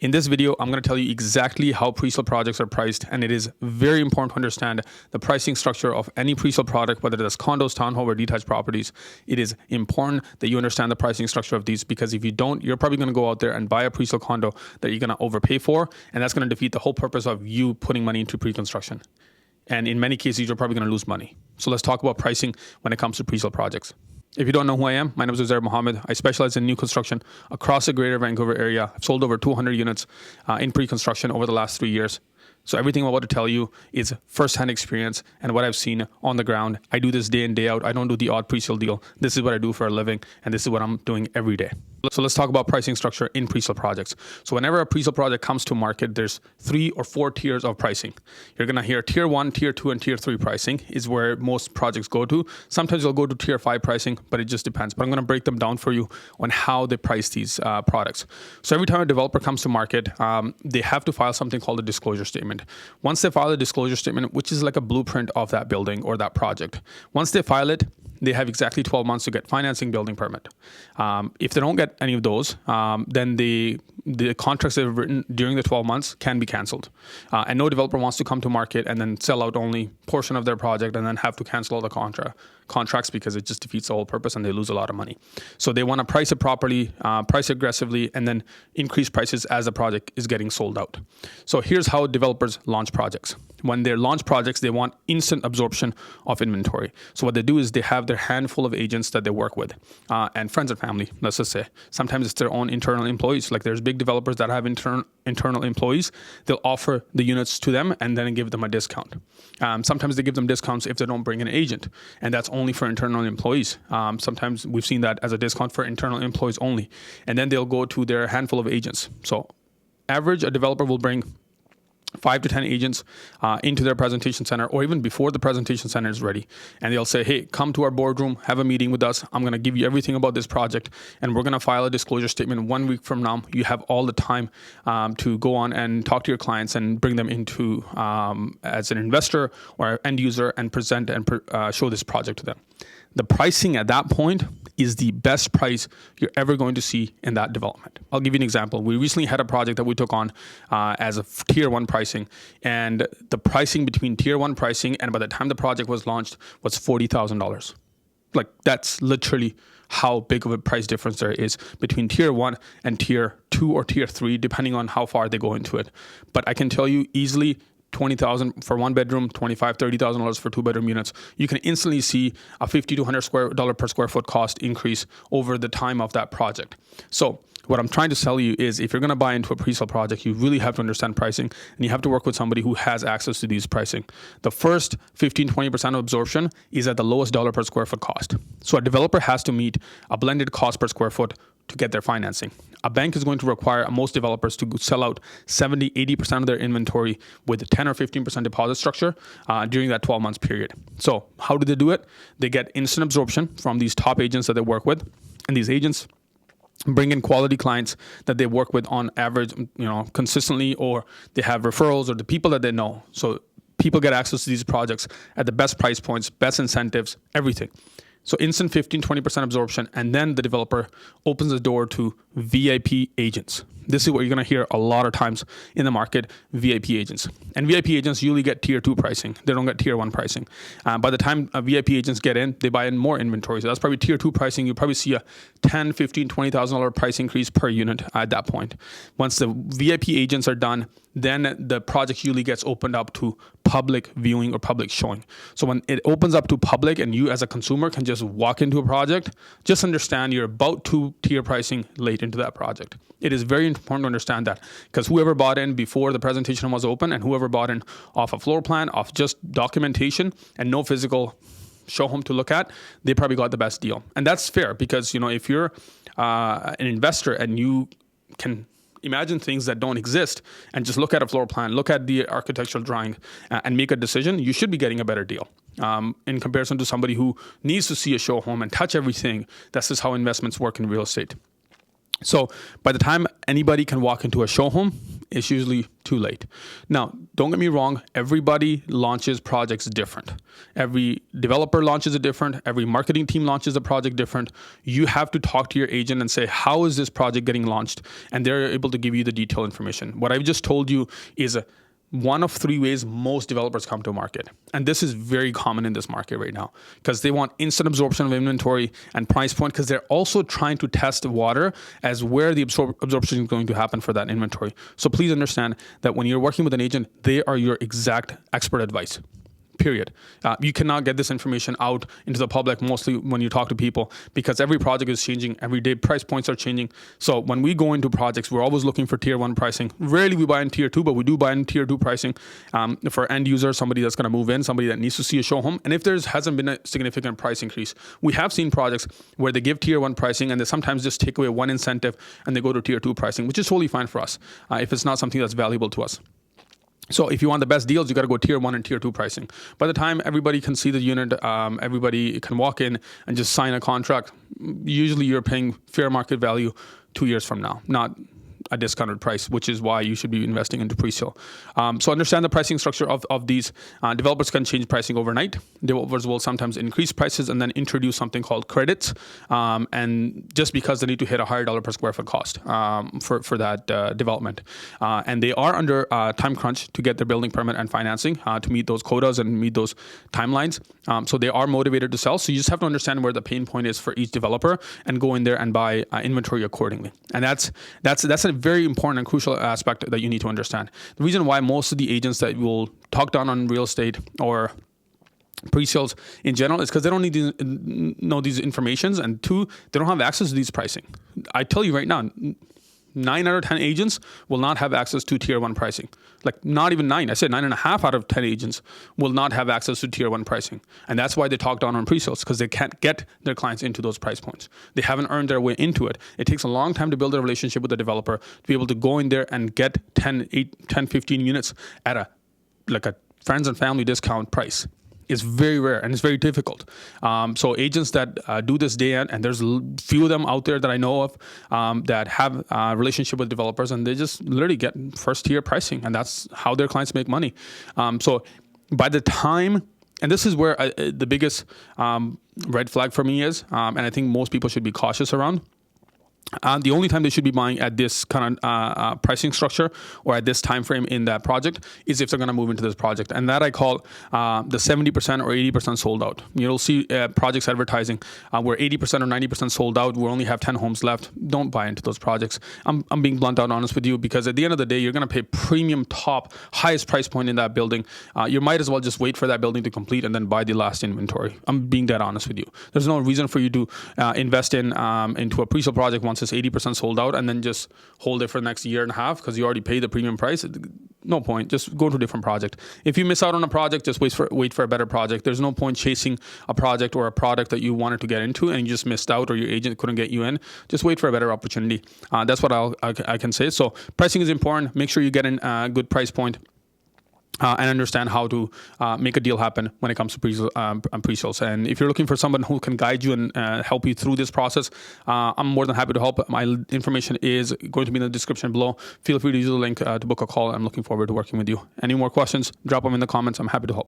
In this video, I'm going to tell you exactly how presale projects are priced, and it is very important to understand the pricing structure of any presale product, whether that's condos, townhome, or detached properties. It is important that you understand the pricing structure of these, because if you don't, you're probably going to go out there and buy a presale condo that you're going to overpay for, and that's going to defeat the whole purpose of you putting money into pre-construction. And in many cases, you're probably going to lose money. So let's talk about pricing when it comes to presale projects. If you don't know who I am, my name is Uzair Muhammad. I specialize in new construction across the greater Vancouver area. I've sold over 200 units in pre-construction over the last 3 years. So everything I'm about to tell you is first-hand experience and what I've seen on the ground. I do this day in, day out. I don't do the odd presale deal. This is what I do for a living, and this is what I'm doing every day. So let's talk about pricing structure in presale projects. So whenever a presale project comes to market, there's 3 or 4 tiers of pricing. You're going to hear tier 1, tier 2, and tier 3 pricing is where most projects go to. Sometimes they'll go to tier 5 pricing, but it just depends. But I'm going to break them down for you on how they price these products. So every time a developer comes to market, they have to file something called a disclosure statement. Once they file a disclosure statement, which is like a blueprint of that building or that project, once they file it, they have exactly 12 months to get financing, building permit. If they don't get any of those, then the contracts they've written during the 12 months can be canceled. And no developer wants to come to market and then sell out only portion of their project and then have to cancel all the contracts, because it just defeats the whole purpose and they lose a lot of money. So they want to price it properly, price aggressively, and then increase prices as the project is getting sold out. So here's how developers launch projects. When they launch projects, they want instant absorption of inventory. So what they do is they have their handful of agents that they work with and friends and family, let's just say. Sometimes it's their own internal employees. Like there's big developers that have internal employees. They'll offer the units to them and then give them a discount. Sometimes they give them discounts if they don't bring an agent, and that's only for internal employees. Sometimes we've seen that as a discount for internal employees only. And then they'll go to their handful of agents. So average, a developer will bring 5 to 10 agents into their presentation center, or even before the presentation center is ready. And they'll say, hey, come to our boardroom, have a meeting with us. I'm going to give you everything about this project, and we're going to file a disclosure statement 1 week from now. You have all the time to go on and talk to your clients and bring them into as an investor or end user and present and show this project to them. The pricing at that point is the best price you're ever going to see in that development. I'll give you an example. We recently had a project that we took on as a tier 1 pricing, and the pricing between tier 1 pricing and by the time the project was launched was $40,000. Like that's literally how big of a price difference there is between tier 1 and tier 2 or tier 3, depending on how far they go into it. But I can tell you easily, $20,000 for 1 bedroom, $25,000, $30,000 for 2-bedroom units. You can instantly see a $50 to $100 per square foot cost increase over the time of that project. So what I'm trying to tell you is, if you're going to buy into a presale project, you really have to understand pricing, and you have to work with somebody who has access to these pricing. The first 15-20% of absorption is at the lowest dollar per square foot cost. So a developer has to meet a blended cost per square foot to get their financing. A bank is going to require most developers to sell out 70-80% of their inventory with 10 or 15% deposit structure during that 12 months period. So how do they do it? They get instant absorption from these top agents that they work with, and these agents bring in quality clients that they work with on average, consistently, or they have referrals or the people that they know. So people get access to these projects at the best price points, best incentives, everything. So instant 15-20% absorption, and then the developer opens the door to VIP agents. This is what you're going to hear a lot of times in the market, VIP agents. And VIP agents usually get tier 2 pricing. They don't get tier 1 pricing. By the time VIP agents get in, they buy in more inventory. So that's probably tier 2 pricing. You'll probably see a $10,000, $15,000, $20,000 price increase per unit at that point. Once the VIP agents are done, then the project usually gets opened up to public viewing or public showing. So when it opens up to public and you as a consumer can just walk into a project, just understand you're about 2-tier pricing late into that project. It is very important to understand that, because whoever bought in before the presentation was open and whoever bought in off a floor plan, off just documentation and no physical show home to look at, they probably got the best deal. And that's fair, because if you're an investor and you can imagine things that don't exist and just look at a floor plan, look at the architectural drawing and make a decision, you should be getting a better deal in comparison to somebody who needs to see a show home and touch everything. That's just how investments work in real estate. So by the time anybody can walk into a show home, it's usually too late. Now, don't get me wrong, everybody launches projects different. Every developer launches it different. Every marketing team launches a project different. You have to talk to your agent and say, how is this project getting launched? And they're able to give you the detailed information. What I've just told you is one of three ways most developers come to market. And this is very common in this market right now because they want instant absorption of inventory and price point, because they're also trying to test water as where the absorption is going to happen for that inventory. So please understand that when you're working with an agent, they are your exact expert advice. Period. You cannot get this information out into the public, mostly when you talk to people, because every project is changing. Every day price points are changing. So when we go into projects, we're always looking for tier 1 pricing. Rarely we buy in tier 2, but we do buy in tier 2 pricing for end user, somebody that's going to move in, somebody that needs to see a show home. And if there hasn't been a significant price increase, we have seen projects where they give tier 1 pricing and they sometimes just take away one incentive and they go to tier 2 pricing, which is totally fine for us if it's not something that's valuable to us. So if you want the best deals, you got to go tier 1 and tier 2 pricing. By the time everybody can see the unit, everybody can walk in and just sign a contract, usually you're paying fair market value 2 years from now, not a discounted price, which is why you should be investing into pre-sale. So understand the pricing structure of these. Developers can change pricing overnight. Developers will sometimes increase prices and then introduce something called credits. And just because they need to hit a higher dollar per square foot cost for that development. And they are under time crunch to get their building permit and financing to meet those quotas and meet those timelines. So they are motivated to sell. So you just have to understand where the pain point is for each developer and go in there and buy inventory accordingly. And that's a very important and crucial aspect that you need to understand. The reason why most of the agents that will talk down on real estate or pre-sales in general is because they don't need to know these informations, and two, they don't have access to these pricing. I tell you right now, 9 out of 10 agents will not have access to tier 1 pricing. Like not even 9. I said 9.5 out of 10 agents will not have access to tier 1 pricing. And that's why they talk down on pre-sales, because they can't get their clients into those price points. They haven't earned their way into it. It takes a long time to build a relationship with the developer to be able to go in there and get 10, 15 units at a friends and family discount price. Is very rare and it's very difficult. So agents that do this day in, and there's few of them out there that I know of that have a relationship with developers, and they just literally get first tier pricing, and that's how their clients make money. So by the time, and this is where the biggest red flag for me is, and I think most people should be cautious around. The only time they should be buying at this kind of pricing structure or at this time frame in that project is if they're going to move into this project, and that I call the 70% or 80% sold out. You'll see projects advertising where 80% or 90% sold out. We only have 10 homes left. Don't buy into those projects. I'm being blunt out honest with you, because at the end of the day, you're going to pay premium, top, highest price point in that building. You might as well just wait for that building to complete and then buy the last inventory. I'm being that honest with you. There's no reason for you to invest into a pre-sale project once it's 80% sold out and then just hold it for the next year and a half because you already paid the premium price. No point. Just go to a different project. If you miss out on a project, just wait for a better project. There's no point chasing a project or a product that you wanted to get into and you just missed out, or your agent couldn't get you in. Just wait for a better opportunity. That's what I can say. So pricing is important. Make sure you get in a good price point. And understand how to make a deal happen when it comes to pre-sales. And if you're looking for someone who can guide you and help you through this process, I'm more than happy to help. My information is going to be in the description below. Feel free to use the link to book a call. I'm looking forward to working with you. Any more questions, drop them in the comments. I'm happy to help.